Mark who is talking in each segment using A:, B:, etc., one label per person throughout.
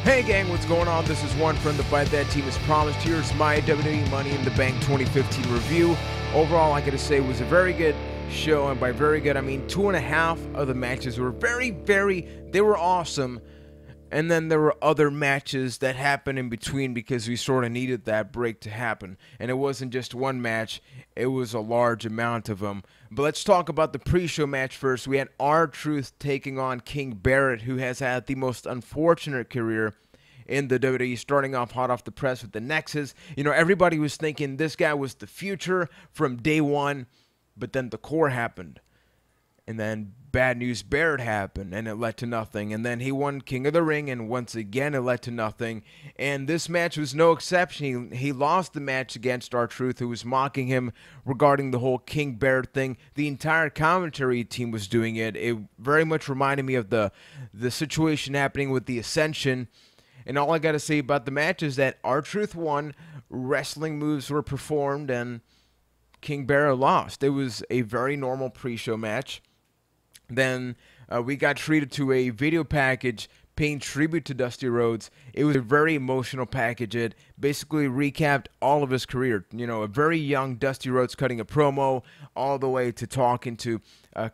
A: Hey gang, what's going on? This is Juan from the Byte. That team is promised. Here's my WWE Money in the Bank 2015 review. Overall, I gotta say, it was a very good show, and by very good, I mean 2.5 of the matches were they were awesome. And then there were other matches that happened in between because we sort of needed that break to happen. And it wasn't just one match, it was a large amount of them. But let's talk about the pre-show match first. We had R-Truth taking on King Barrett, who has had the most unfortunate career in the WWE, starting off hot off the press with the Nexus. You know, everybody was thinking this guy was the future from day one, but then the core happened. And then Bad News Barrett happened, and it led to nothing. And then he won King of the Ring, and once again it led to nothing. And this match was no exception. He lost the match against R-Truth, who was mocking him regarding the whole King Barrett thing. The entire commentary team was doing it. It very much reminded me of the situation happening with the Ascension. And all I got to say about the match is that R-Truth won, wrestling moves were performed, and King Barrett lost. It was a very normal pre-show match. Then we got treated to a video package paying tribute to Dusty Rhodes. It was a very emotional package. It basically recapped all of his career. You know, a very young Dusty Rhodes cutting a promo all the way to talking to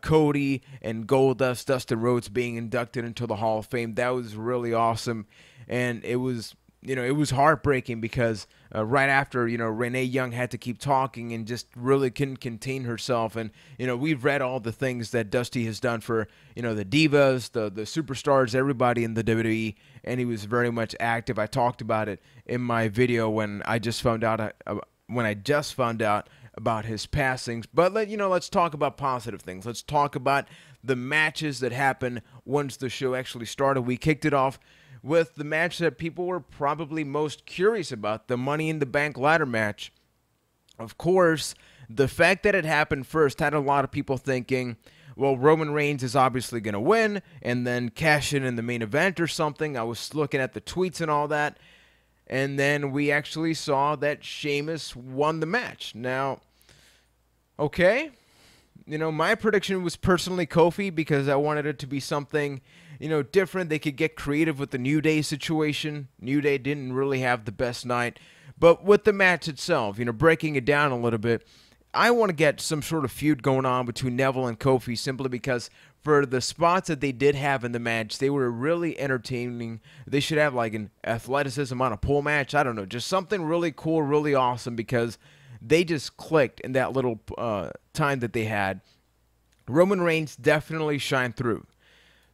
A: Cody and Goldust, Dustin Rhodes being inducted into the Hall of Fame. That was really awesome. And it was, you know, it was heartbreaking because right after, you know, Renee Young had to keep talking and just really couldn't contain herself. And, you know, we've read all the things that Dusty has done for, you know, the Divas, the superstars, everybody in the WWE, and he was very much active. I talked about it in my video when I just found out about his passings. But let's talk about positive things. Let's talk about the matches that happened once the show actually started. We kicked it off with the match that people were probably most curious about, the Money in the Bank ladder match. Of course, the fact that it happened first had a lot of people thinking, well, Roman Reigns is obviously going to win and then cash in the main event or something. I was looking at the tweets and all that, and then we actually saw that Sheamus won the match. Now, okay, you know, my prediction was personally Kofi because I wanted it to be something, you know, different. They could get creative with the New Day situation. New Day didn't really have the best night. But with the match itself, you know, breaking it down a little bit, I want to get some sort of feud going on between Neville and Kofi simply because for the spots that they did have in the match, they were really entertaining. They should have like an athleticism on a pole match. I don't know, just something really cool, really awesome because they just clicked in that little time that they had. Roman Reigns definitely shined through.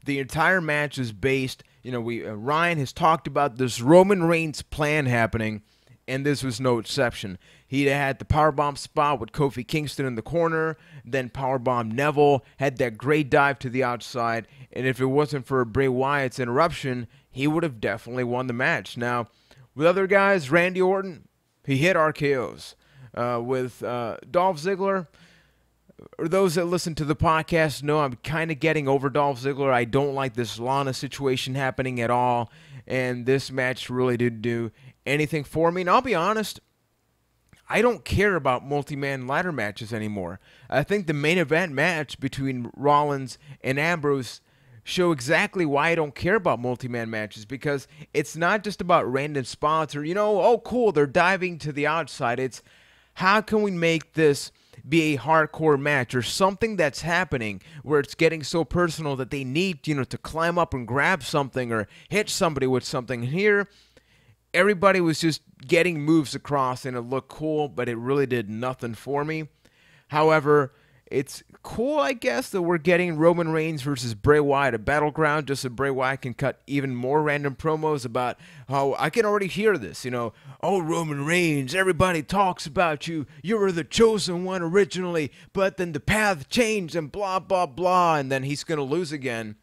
A: The entire match is based, you know, Ryan has talked about this Roman Reigns plan happening, and this was no exception. He had the powerbomb spot with Kofi Kingston in the corner, then powerbomb Neville, had that great dive to the outside, and if it wasn't for Bray Wyatt's interruption, he would have definitely won the match. Now, with other guys, Randy Orton, he hit RKOs. With Dolph Ziggler, or those that listen to the podcast know I'm kind of getting over Dolph Ziggler. I don't like this Lana situation happening at all, and this match really didn't do anything for me. And I'll be honest, I don't care about multi-man ladder matches anymore. I think the main event match between Rollins and Ambrose show exactly why I don't care about multi-man matches, because it's not just about random spots or, you know, oh cool, they're diving to the outside. It's how can we make this be a hardcore match or something that's happening where it's getting so personal that they need, you know, to climb up and grab something or hit somebody with something. Here, everybody was just getting moves across and it looked cool, but it really did nothing for me. However, it's cool, I guess, that we're getting Roman Reigns versus Bray Wyatt at Battleground, just so Bray Wyatt can cut even more random promos about how I can already hear this, you know, oh, Roman Reigns, everybody talks about you, you were the chosen one originally, but then the path changed and blah, blah, blah, and then he's going to lose again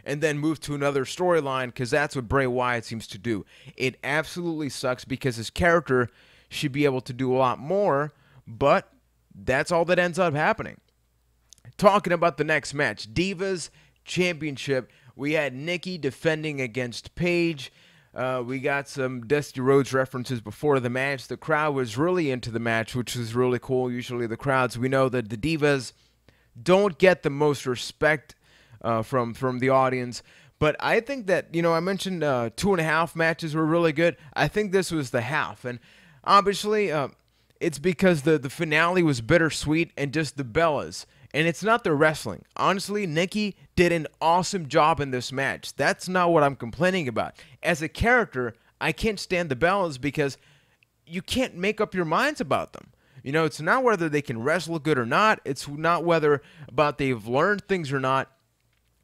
A: and then move to another storyline because that's what Bray Wyatt seems to do. It absolutely sucks because his character should be able to do a lot more, but that's all that ends up happening. Talking about the next match, Divas Championship, we had Nikki defending against Paige. We got some Dusty Rhodes references before the match. The crowd was really into the match, which was really cool. Usually the crowds, we know that the Divas don't get the most respect from the audience, But I think that, I mentioned 2.5 matches were really good. I think this was the half. And obviously, it's because the finale was bittersweet and just the Bellas. And it's not the wrestling. Honestly, Nikki did an awesome job in this match. That's not what I'm complaining about. As a character, I can't stand the Bellas because you can't make up your minds about them. It's not whether they can wrestle good or not. It's not whether about they've learned things or not.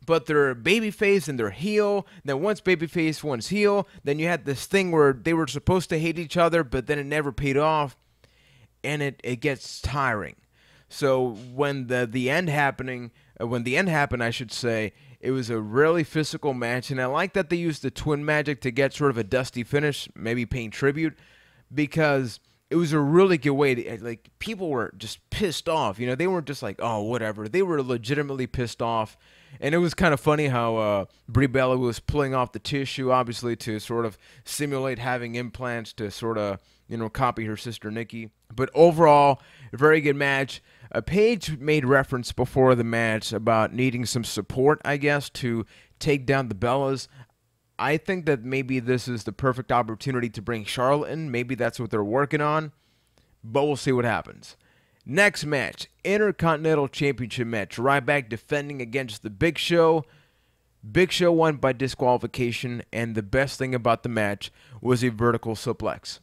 A: But they're babyface and they're heel. Then once babyface, once heel. Then you had this thing where they were supposed to hate each other, but then it never paid off. And it gets tiring. So when the end happened, I should say, it was a really physical match. And I like that they used the twin magic to get sort of a dusty finish, maybe paying tribute, because it was a really good way to, people were just pissed off. They weren't just like, oh, whatever. They were legitimately pissed off. And it was kind of funny how Brie Bella was pulling off the tissue, obviously, to sort of simulate having implants to sort of, copy her sister Nikki. But overall, a very good match. Paige made reference before the match about needing some support, I guess, to take down the Bellas. I think that maybe this is the perfect opportunity to bring Charlotte in. Maybe that's what they're working on. But we'll see what happens. Next match, Intercontinental Championship match. Ryback defending against the Big Show. Big Show won by disqualification, and the best thing about the match was a vertical suplex.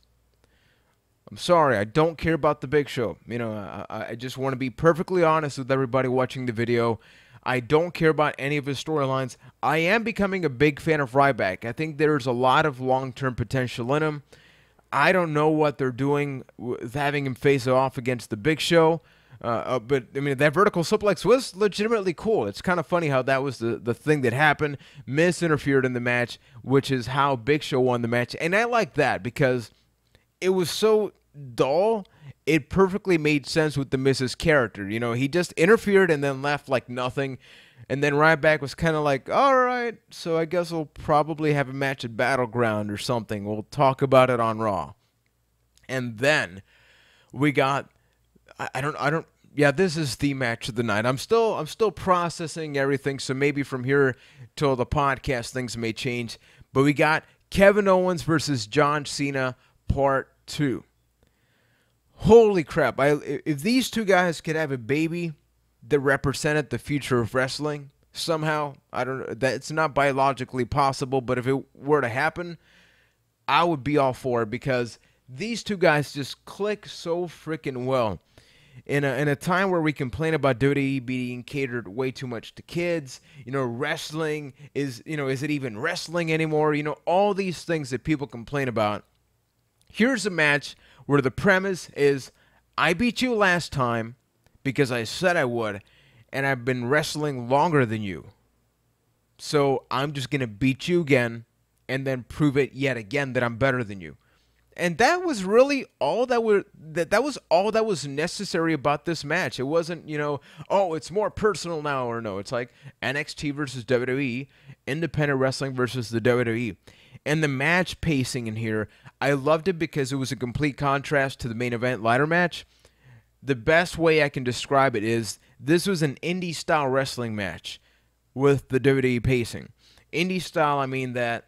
A: I'm sorry, I don't care about the Big Show. I just want to be perfectly honest with everybody watching the video. I don't care about any of his storylines. I am becoming a big fan of Ryback. I think there's a lot of long-term potential in him. I don't know what they're doing with having him face off against the Big Show. But, that vertical suplex was legitimately cool. It's kind of funny how that was the thing that happened. Miz interfered in the match, which is how Big Show won the match. And I like that because it was so dull. It perfectly made sense with the Miz's character. He just interfered and then left like nothing. And then Ryback was kind of like, all right, so I guess we'll probably have a match at Battleground or something. We'll talk about it on Raw. And then we got, this is the match of the night. I'm still processing everything, so maybe from here till the podcast things may change. But we got Kevin Owens versus John Cena Part 2. Holy crap. If these two guys could have a baby that represented the future of wrestling somehow, I don't know, that it's not biologically possible, but if it were to happen, I would be all for it because these two guys just click so freaking well. In a time where we complain about WWE being catered way too much to kids, wrestling is it even wrestling anymore? All these things that people complain about. Here's a match where the premise is, I beat you last time because I said I would, and I've been wrestling longer than you. So I'm just going to beat you again and then prove it yet again that I'm better than you. And that was really all that was all that was necessary about this match. It wasn't, oh, it's more personal now, or no. It's like NXT versus WWE, independent wrestling versus the WWE. And the match pacing in here, I loved it because it was a complete contrast to the main event ladder match. The best way I can describe it is this was an indie-style wrestling match with the WWE pacing. Indie-style, I mean that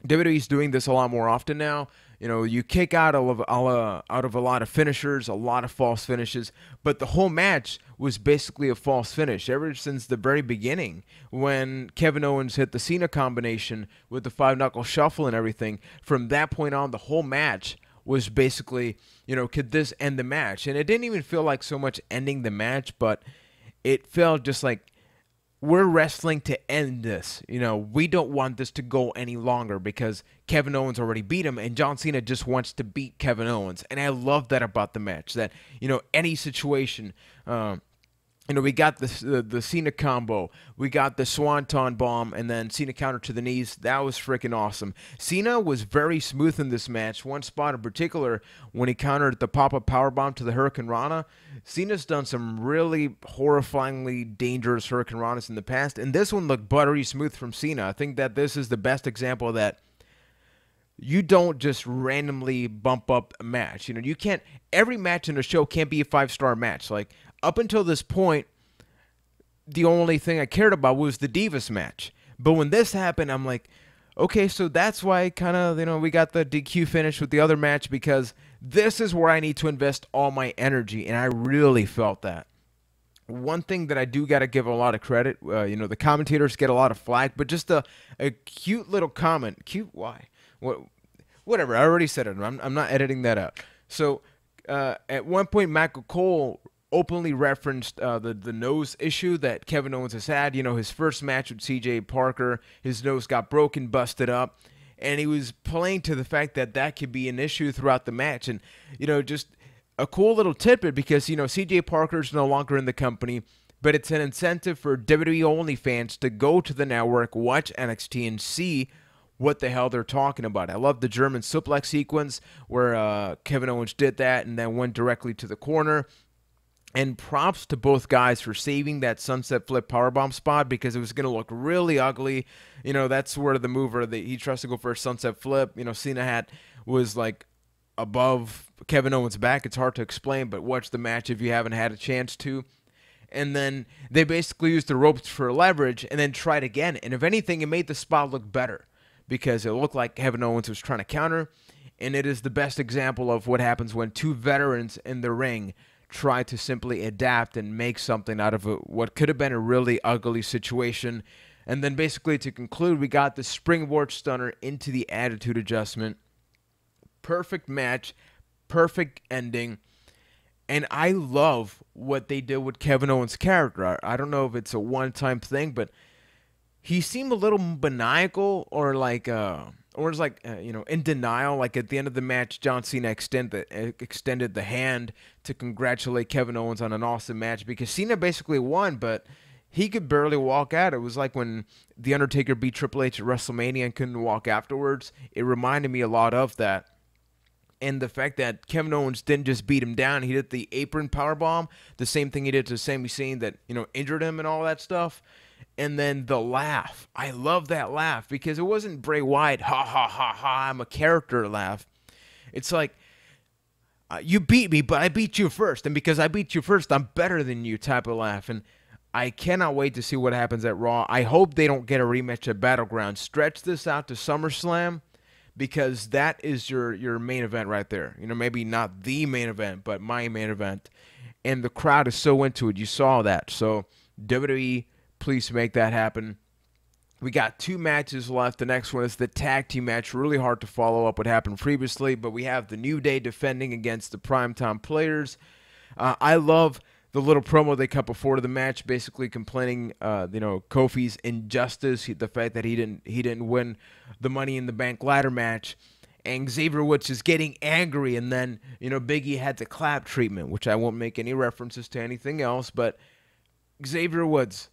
A: WWE's doing this a lot more often now. You kick out of a lot of finishers, a lot of false finishes, but the whole match was basically a false finish ever since the very beginning when Kevin Owens hit the Cena combination with the 5-knuckle shuffle and everything. From that point on, the whole match was basically, could this end the match? And it didn't even feel like so much ending the match, but it felt just like, we're wrestling to end this. We don't want this to go any longer because Kevin Owens already beat him and John Cena just wants to beat Kevin Owens. And I love that about the match, that, any situation, we got the Cena combo, we got the Swanton bomb, and then Cena counter to the knees. That was freaking awesome. Cena was very smooth in this match. One spot in particular, when he countered the pop-up powerbomb to the Hurricane Rana. Cena's done some really horrifyingly dangerous Hurricane Ranas in the past, and this one looked buttery smooth from Cena. I think that this is the best example that you don't just randomly bump up a match. You can't, every match in a show can't be a 5-star match. Like, up until this point, the only thing I cared about was the Divas match. But when this happened, I'm like, okay, so that's why kind of, we got the DQ finish with the other match, because this is where I need to invest all my energy, and I really felt that. One thing that I do got to give a lot of credit, the commentators get a lot of flack, but just a cute little comment. Cute? Why? Whatever. I already said it. I'm not editing that out. So at one point, Michael Cole openly referenced the nose issue that Kevin Owens has had. His first match with CJ Parker, his nose got broken, busted up, and he was playing to the fact that that could be an issue throughout the match. And, just a cool little tidbit, because, CJ Parker's no longer in the company, but it's an incentive for WWE only fans to go to the network, watch NXT, and see what the hell they're talking about. I love the German suplex sequence where Kevin Owens did that and then went directly to the corner. And props to both guys for saving that sunset flip powerbomb spot, because it was going to look really ugly. That's where the mover that he tries to go for a sunset flip. Cena was like above Kevin Owens' back. It's hard to explain, but watch the match if you haven't had a chance to. And then they basically used the ropes for leverage and then tried again. And if anything, it made the spot look better, because it looked like Kevin Owens was trying to counter. And it is the best example of what happens when two veterans in the ring try to simply adapt and make something out of what could have been a really ugly situation. And then basically to conclude, we got the springboard stunner into the attitude adjustment. Perfect match, perfect ending. And I love what they did with Kevin Owens' character. I don't know if it's a one-time thing, but he seemed a little maniacal, or like in denial. Like at the end of the match, John Cena extended the hand to congratulate Kevin Owens on an awesome match, because Cena basically won, but he could barely walk out. It was like when The Undertaker beat Triple H at WrestleMania and couldn't walk afterwards. It reminded me a lot of that. And the fact that Kevin Owens didn't just beat him down, he did the apron powerbomb, the same thing he did to Sami Zayn that, injured him and all that stuff. And then the laugh. I love that laugh, because it wasn't Bray Wyatt, ha, ha, ha, ha, I'm a character laugh. It's like, you beat me, but I beat you first. And because I beat you first, I'm better than you type of laugh. And I cannot wait to see what happens at Raw. I hope they don't get a rematch at Battleground. Stretch this out to SummerSlam, because that is your main event right there. Maybe not the main event, but my main event. And the crowd is so into it. You saw that. So WWE, please make that happen. We got 2 matches left. The next one is the tag team match. Really hard to follow up what happened previously, but we have the New Day defending against the Primetime Players. I love the little promo they cut before the match, basically complaining, Kofi's injustice, the fact that he didn't win the Money in the Bank ladder match, and Xavier Woods is getting angry, and then Big E had the clap treatment, which I won't make any references to anything else, but Xavier Woods,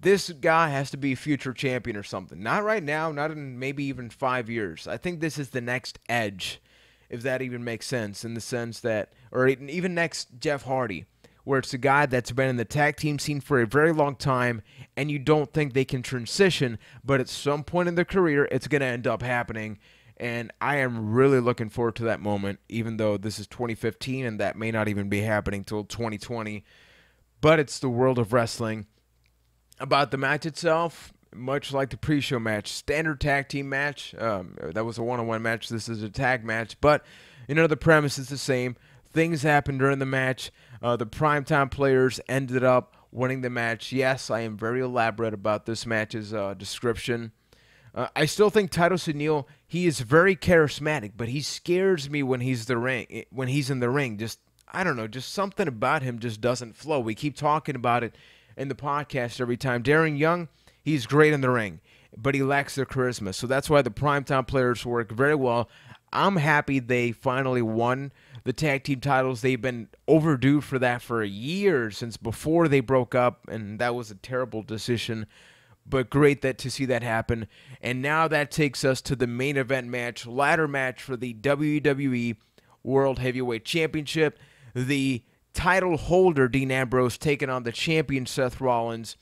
A: this guy has to be a future champion or something. Not right now, not in maybe even 5 years. I think this is the next Edge, if that even makes sense, in the sense that, or even next Jeff Hardy, where it's a guy that's been in the tag team scene for a very long time, and you don't think they can transition, but at some point in their career, it's going to end up happening. And I am really looking forward to that moment, even though this is 2015, and that may not even be happening till 2020. But it's the world of wrestling. About the match itself, much like the pre-show match, standard tag team match. That was a one-on-one match. This is a tag match, but the premise is the same. Things happened during the match. The Primetime Players ended up winning the match. Yes, I am very elaborate about this match's description. I still think Titus O'Neil, he is very charismatic, but he scares me when he's in the ring. Just, I don't know, just something about him just doesn't flow. We keep talking about it in the podcast every time. Darren Young, he's great in the ring, but he lacks the charisma. So that's why the Primetime Players work very well. I'm happy they finally won the tag team titles. They've been overdue for that for a year, since before they broke up, and that was a terrible decision. But great to see that happen. And now that takes us to the main event match, ladder match for the WWE World Heavyweight Championship. The title holder, Dean Ambrose, taking on the champion, Seth Rollins.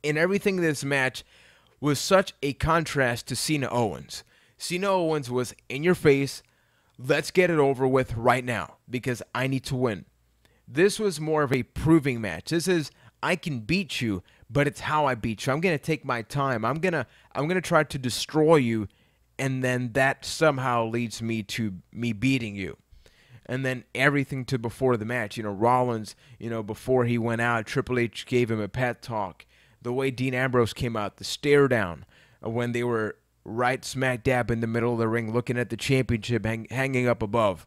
A: And everything in this match was such a contrast to Cena Owens. Cena Owens was in your face, let's get it over with right now, because I need to win. This was more of a proving match. This is, I can beat you, but it's how I beat you. I'm going to take my time. I'm going to try to destroy you, and then that somehow leads me to me beating you. And then everything to before the match, Rollins, before he went out, Triple H gave him a pep talk. The way Dean Ambrose came out, the stare down when they were right smack dab in the middle of the ring looking at the championship hanging up above.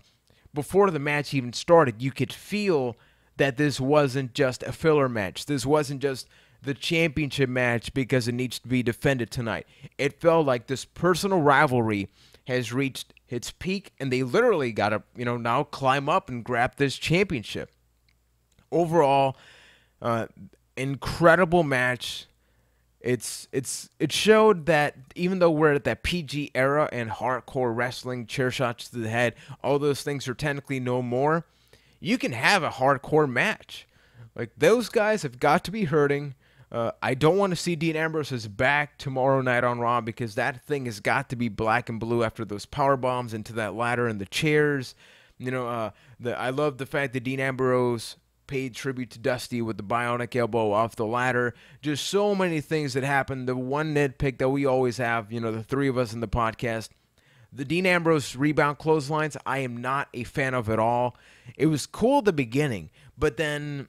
A: Before the match even started, you could feel that this wasn't just a filler match. This wasn't just the championship match because it needs to be defended tonight. It felt like this personal rivalry has reached its peak, and they literally got to, now climb up and grab this championship. Overall, incredible match. It showed that even though we're at that PG era and hardcore wrestling, chair shots to the head, all those things are technically no more, you can have a hardcore match. Like, those guys have got to be hurting. I don't want to see Dean Ambrose's back tomorrow night on Raw, because that thing has got to be black and blue after those power bombs into that ladder and the chairs. I love the fact that Dean Ambrose paid tribute to Dusty with the bionic elbow off the ladder. Just so many things that happened. The one nitpick that we always have, the three of us in the podcast, the Dean Ambrose rebound clotheslines, I am not a fan of at all. It was cool at the beginning, but then,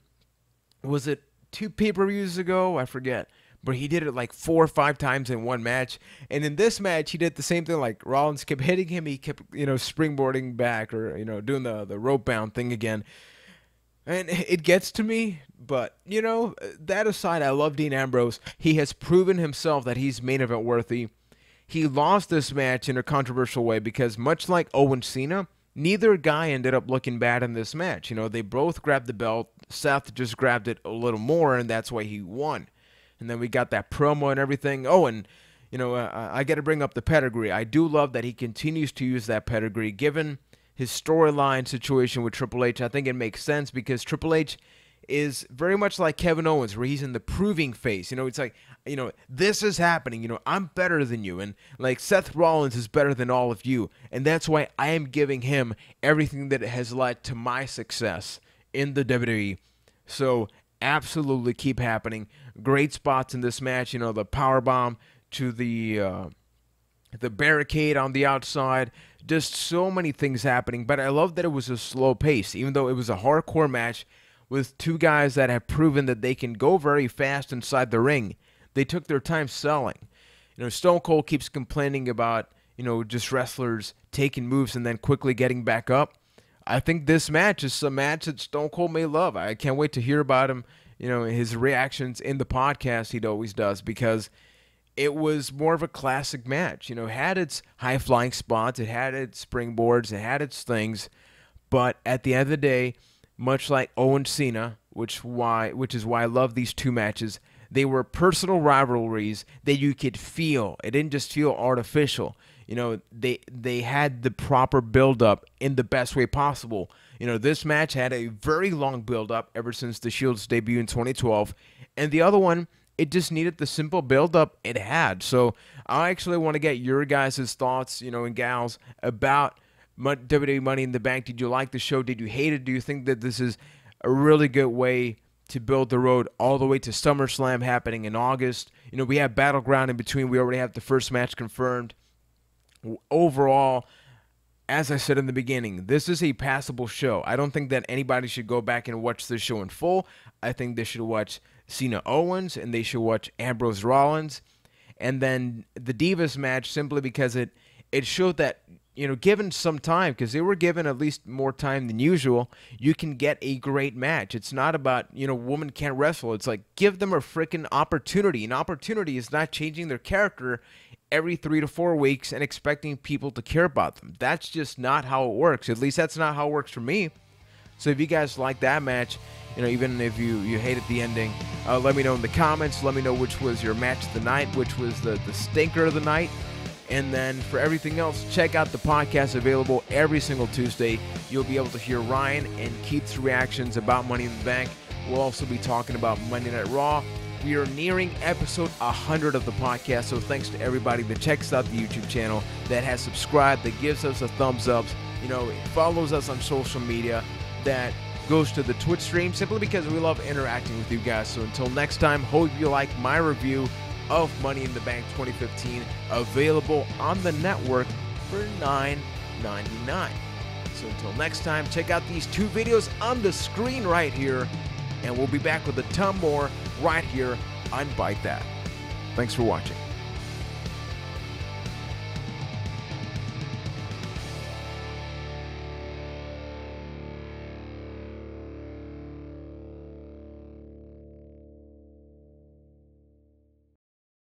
A: was it 2 pay-per-views ago? I forget. But he did it like 4 or 5 times in one match. And in this match, he did the same thing. Like, Rollins kept hitting him. He kept, springboarding back, or, doing the rope bound thing again. And it gets to me. But, that aside, I love Dean Ambrose. He has proven himself that he's main event worthy. He lost this match in a controversial way because, much like Owens Cena, neither guy ended up looking bad in this match. They both grabbed the belt. Seth just grabbed it a little more, and that's why he won. And then we got that promo and everything. Oh, and, I got to bring up the pedigree. I do love that he continues to use that pedigree. Given his storyline situation with Triple H, I think it makes sense, because Triple H is very much like Kevin Owens, where he's in the proving phase. It's like, this is happening. I'm better than you. And like Seth Rollins is better than all of you. And that's why I am giving him everything that has led to my success in the WWE. So absolutely keep happening. Great spots in this match. The powerbomb to the barricade on the outside. Just so many things happening. But I love that it was a slow pace, even though it was a hardcore match with 2 guys that have proven that they can go very fast inside the ring. They took their time selling. Stone Cold keeps complaining about, just wrestlers taking moves and then quickly getting back up. I think this match is a match that Stone Cold may love. I can't wait to hear about him, his reactions in the podcast he always does, because it was more of a classic match. It had its high-flying spots, it had its springboards, it had its things, but at the end of the day, much like Owens Cena, which is why I love these 2 matches, they were personal rivalries that you could feel. It didn't just feel artificial. They had the proper build-up in the best way possible. This match had a very long build-up ever since the Shield's debut in 2012, and the other one, it just needed the simple build-up it had. So I actually want to get your guys' thoughts, and gals, about WWE Money in the Bank. Did you like the show? Did you hate it? Do you think that this is a really good way to build the road all the way to SummerSlam happening in August? We have Battleground in between. We already have the first match confirmed. Overall, as I said in the beginning, this is a passable show. I don't think that anybody should go back and watch this show in full. I think they should watch Cena Owens, and they should watch Ambrose Rollins, and then the Divas match, simply because it showed that, given some time, because they were given at least more time than usual, you can get a great match. It's not about, women can't wrestle. It's like, give them a freaking opportunity. An opportunity is not changing their character every 3 to 4 weeks and expecting people to care about them. That's just not how it works. At least that's not how it works for me. So if you guys like that match, even if you hated the ending, let me know in the comments. Let me know which was your match of the night, which was the stinker of the night. And then for everything else, check out the podcast available every single Tuesday. You'll be able to hear Ryan and Keith's reactions about Money in the Bank. We'll also be talking about Monday Night Raw. We are nearing episode 100 of the podcast, so thanks to everybody that checks out the YouTube channel, that has subscribed, that gives us a thumbs up, follows us on social media, that goes to the Twitch stream simply because we love interacting with you guys. So until next time, hope you like my review of Money in the Bank 2015, available on the network for $9.99. So until next time, check out these 2 videos on the screen right here, and we'll be back with a ton more right here on Byte That. Thanks for watching.